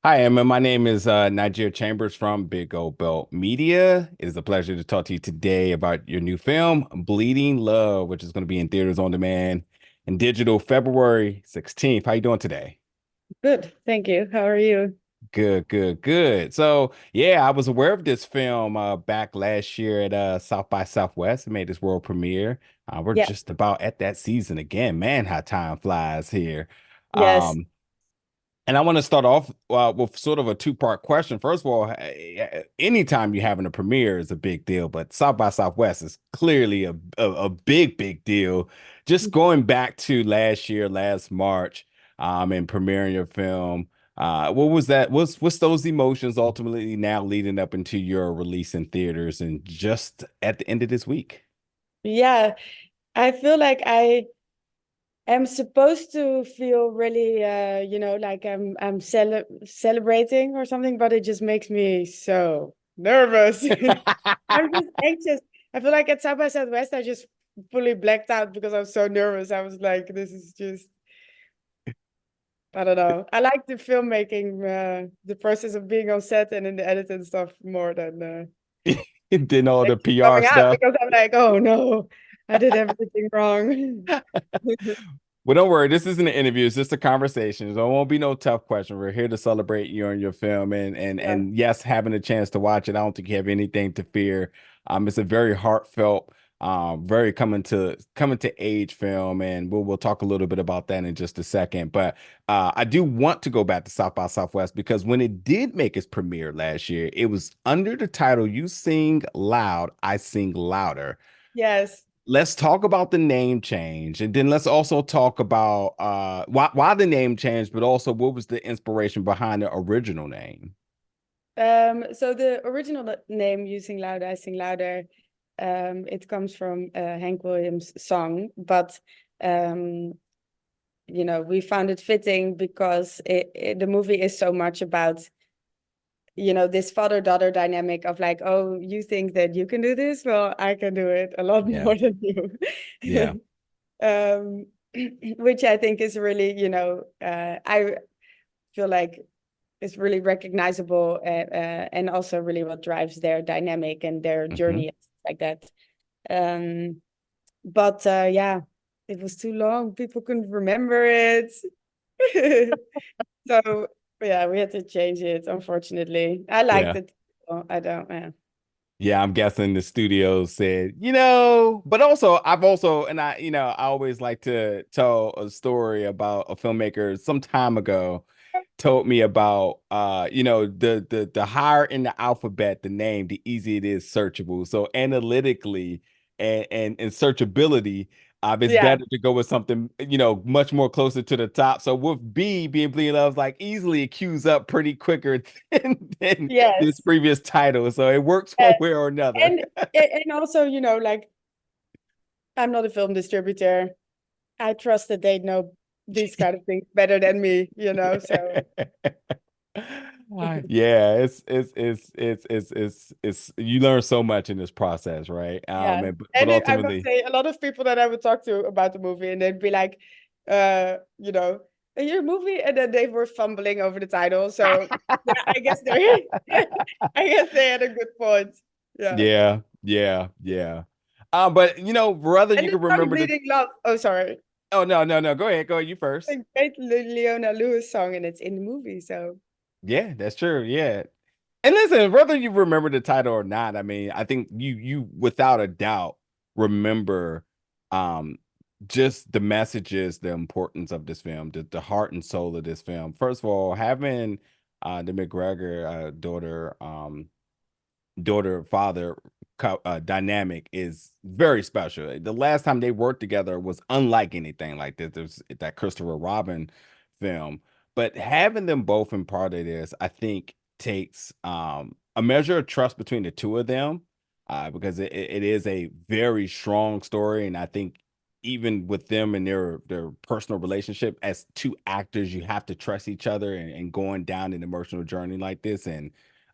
Hi, Emma. My name is Nigeria Chambers from Big Old Belt Media. It is a pleasure to talk to you today about your new film, Bleeding Love, which is going to be in theaters on demand and digital February 16th. How you doing today? Good, thank you. How are you? Good, good, good. So, yeah, I was aware of this film back last year at South by Southwest. It made this world premiere. We're Yeah, just about at that season again. Man, how time flies here. yes. Um, And I want to start off with sort of a two-part question. First of all, anytime you're having a premiere is a big deal, but South by Southwest is clearly a big, big deal. Just going back to last year, last March, and premiering your film, what was that? What's those emotions ultimately now leading up into your release in theaters and just at the end of this week? Yeah, I feel like I am supposed to feel really like I'm celebrating or something, but it just makes me so nervous. I'm just anxious. I feel like at South by Southwest I just fully blacked out because I was so nervous. I was like, this is just I don't know. I like the filmmaking, the process of being on set and in the edit and stuff more than Then all the actually PR coming out stuff. because I'm like, oh no, I did everything wrong. Well, don't worry. This isn't an interview. It's just a conversation. So it won't be no tough question. We're here to celebrate you and your film, and Yeah. yes, having a chance to watch it. I don't think you have anything to fear. It's a very heartfelt, very coming to age film, and we'll talk a little bit about that in just a second. But I do want to go back to South by Southwest because when it did make its premiere last year, it was under the title "You Sing Loud, I Sing Louder." Yes. Let's talk about the name change, and then let's also talk about why the name changed, but also what was the inspiration behind the original name. So the original name "You Sing Louder, I Sing Louder," it comes from Hank Williams' song, but um, we found it fitting because the movie is so much about this father-daughter dynamic of like, oh, you think that you can do this? Well, I can do it a lot Yeah, more than you. yeah, um, which I think is really, I feel like it's really recognizable and also really what drives their dynamic and their hmm journey and stuff like that. Um, but yeah, it was too long. People couldn't remember it. So yeah, we had to change it, unfortunately. I liked yeah, it. Well, I don't, yeah. yeah. I'm guessing the studio said, but also and I always like to tell a story about a filmmaker some time ago told me about the higher in the alphabet the name, the easier it is searchable. So analytically and searchability, it's Yeah, better to go with something much more closer to the top. So with B being Bleeding Love's like easily it queues up pretty quicker than this yes. previous title. So it works one way or another. And and also, like I'm not a film distributor. I trust that they know these kind of things better than me. So Yeah, it's you learn so much in this process, right? yeah. But I must ultimately, say, a lot of people that I would talk to about the movie, and they'd be like, you know, your movie, and then they were fumbling over the title. So yeah, I guess they, I guess they had a good point. Yeah. yeah, yeah, yeah. But whether And you the can song remember the "Bleeding Love." Oh, sorry. oh no, go ahead, you A first. great Leona Lewis song, and it's in the movie. So Yeah, that's true. Yeah. And listen, whether you remember the title or not, I mean, I think you without a doubt remember um just the messages, the importance of this film, the heart and soul of this film. First of all, having the McGregor daughter father dynamic is very special. The last time they worked together was unlike anything like this. There's that Christopher Robin film, but having them both in part of this, I think takes a measure of trust between the two of them, because it is a very strong story, and I think even with them and their personal relationship as two actors, you have to trust each other and going down an emotional journey like this. And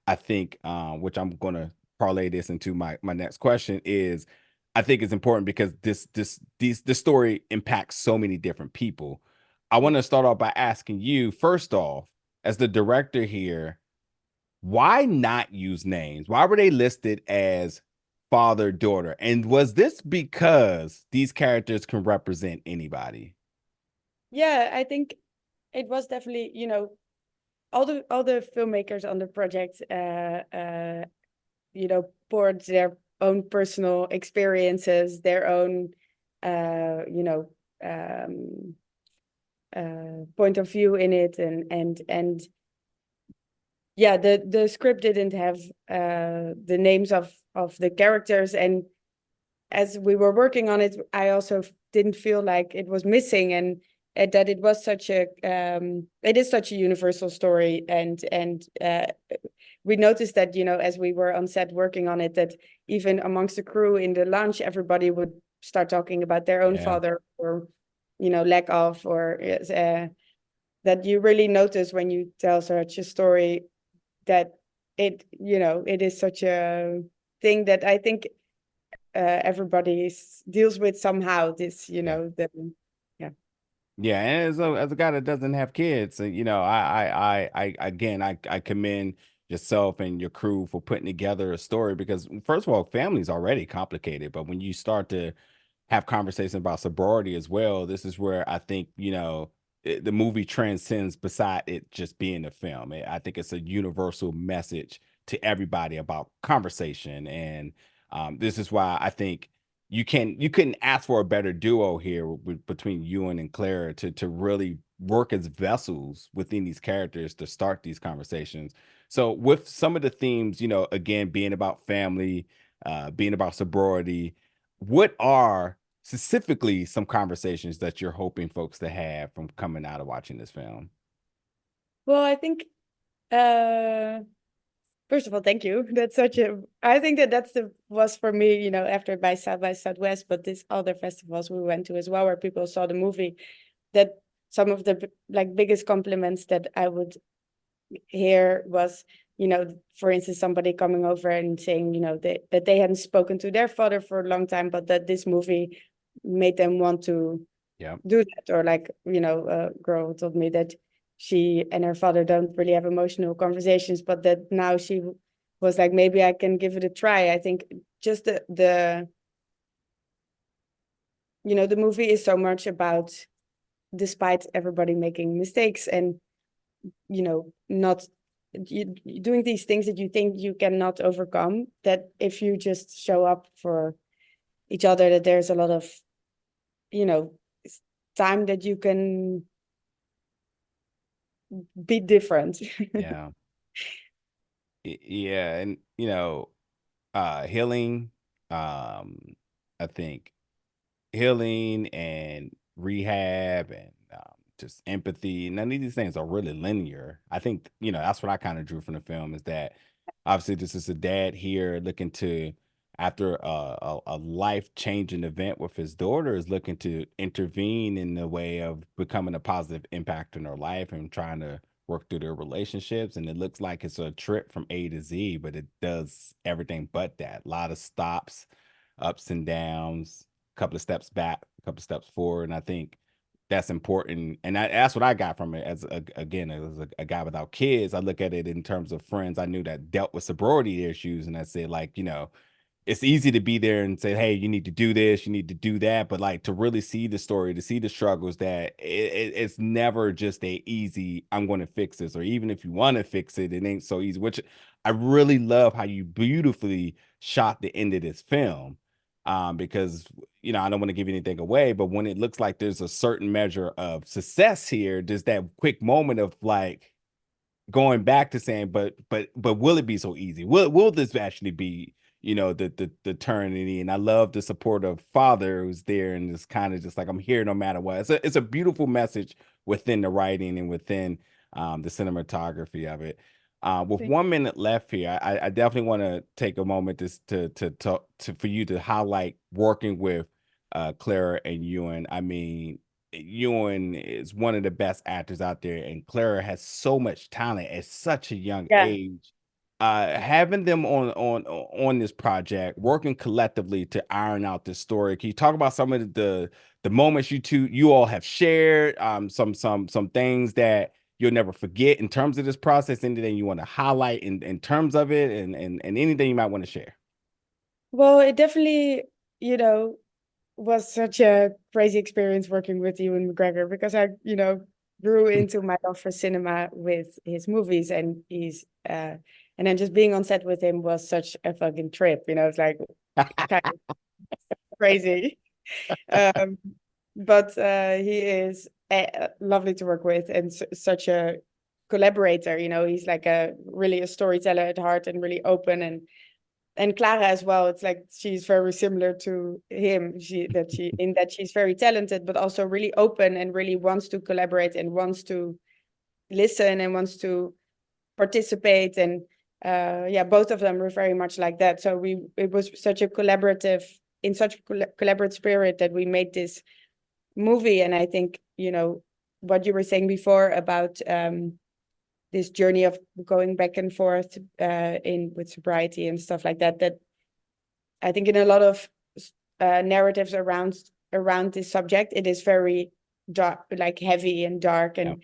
I think, which I'm gonna parlay this into my next question is, I think it's important because this story impacts so many different people. I want to start off by asking you first off, as the director here, why not use names? Why were they listed as father, daughter? And was this because these characters can represent anybody? Yeah, I think it was definitely, all the filmmakers on the project, poured their own personal experiences, their own, you know, um, point of view in it, and yeah, the script didn't have the names of the characters, and as we were working on it, I also didn't feel like it was missing, and that it was such a it is such a universal story, and we noticed that, as we were on set working on it, that even amongst the crew in the lounge, everybody would start talking about their own Yeah, father, or lack of, or that you really notice when you tell such a story, that it is such a thing that I think everybody deals with somehow. This, yeah. yeah. Yeah, and as a guy that doesn't have kids, I commend yourself and your crew for putting together a story because first of all, family's already complicated, but when you start to have conversations about sobriety as well, this is where I think the movie transcends beside it just being a film. I think it's a universal message to everybody about conversation, and this is why I think you couldn't ask for a better duo here between Ewan and Clara to really work as vessels within these characters to start these conversations. So with some of the themes, again, being about family, being about sobriety, what are specifically some conversations that you're hoping folks to have from coming out of watching this film? Well, I think, uh first of all, thank you. That's such a I think that's the was for me, after by Southwest, but this other festivals we went to as well, where people saw the movie, that some of the like biggest compliments that I would hear was, for instance, somebody coming over and saying, that they hadn't spoken to their father for a long time, but that this movie made them want to Yeah, do that. Or like, a girl told me that she and her father don't really have emotional conversations, but that now she was like, maybe I can give it a try. I think just the movie is so much about, despite everybody making mistakes and, not doing these things that you think you cannot overcome, that if you just show up for each other, that there's a lot of, you know time that you can be different. yeah, yeah, and healing. I think healing and rehab and just empathy. None of these things are really linear. I think, that's what I kind of drew from the film is that obviously this is a dad here looking to, after a life changing event with his daughter, is looking to intervene in the way of becoming a positive impact in her life and trying to work through their relationships. And it looks like it's a trip from A to Z, but it does everything but that. A lot of stops, ups and downs, couple of steps back, a couple of steps forward. And I think that's important. And that's what I got from it again, as a guy without kids. I look at it in terms of friends I knew that dealt with sobriety issues. And I said, like, it's easy to be there and say, hey, you need to do this, you need to do that. But like to really see the story, to see the struggles, that it's never just a easy, I'm going to fix this. Or even if you want to fix it, it ain't so easy, which I really love how you beautifully shot the end of this film. Because, I don't want to give anything away, but when it looks like there's a certain measure of success here, there's that quick moment of like, going back to saying, but will it be so easy? Will this actually be, the eternity? And I love the supportive father who's there and is kind of just like, I'm here no matter what. It's a beautiful message within the writing and within the cinematography of it. With 1 minute left here, I definitely want to take a moment to talk to for you to highlight working with Clara and Ewan. I mean, Ewan is one of the best actors out there, and Clara has so much talent at such a young Yeah. age. Having them on this project, working collectively to iron out this story. Can you talk about some of the moments you all have shared? Some things that you'll never forget in terms of this process? Anything you want to highlight in terms of it, and anything you might want to share? Well, it definitely, you know, was such a crazy experience working with Ewan McGregor because I, grew into my love for cinema with his movies, and and then just being on set with him was such a fucking trip. It's like kind of crazy. Um, but he is lovely to work with and such a collaborator. He's like really a storyteller at heart and really open, and Clara as well. It's like she's very similar to him. She's very talented, but also really open and really wants to collaborate and wants to listen and wants to participate. And yeah, both of them were very much like that. So it was such a collaborative spirit that we made this movie. And I think what you were saying before about this journey of going back and forth in with sobriety and stuff like that, that I think in a lot of narratives around this subject, it is very dark, like heavy and dark. Yeah. And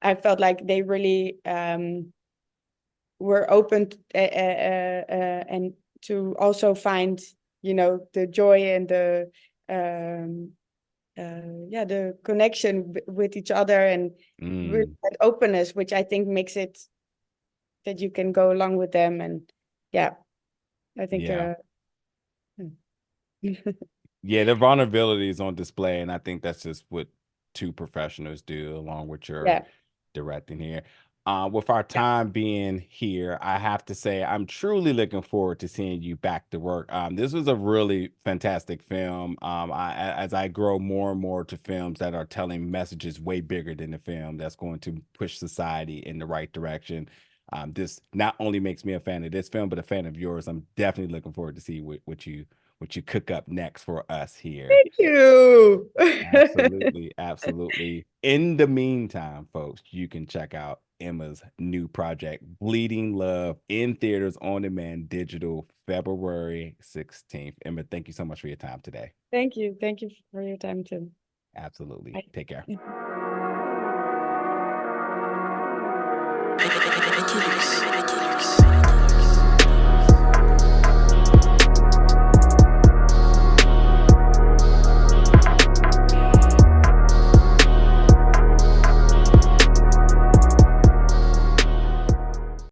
I felt like they really were open and to also find the joy and the connection with each other, and with Mm, that openness, which I think makes it that you can go along with them. And yeah, I think yeah. Yeah, their vulnerability is on display, and I think that's just what two professionals do, along with your yeah, directing here. With our time being here, I have to say I'm truly looking forward to seeing you back to work. This was a really fantastic film. As I grow more and more to films that are telling messages way bigger than the film that's going to push society in the right direction. This not only makes me a fan of this film, but a fan of yours. I'm definitely looking forward to see what you cook up next for us here. thank you. Absolutely, absolutely. In the meantime, folks, you can check out Emma's new project, Bleeding Love, in theaters, on demand, digital, February 16th. Emma, thank you so much for your time today. Thank you for your time too. Absolutely. Bye. Take care.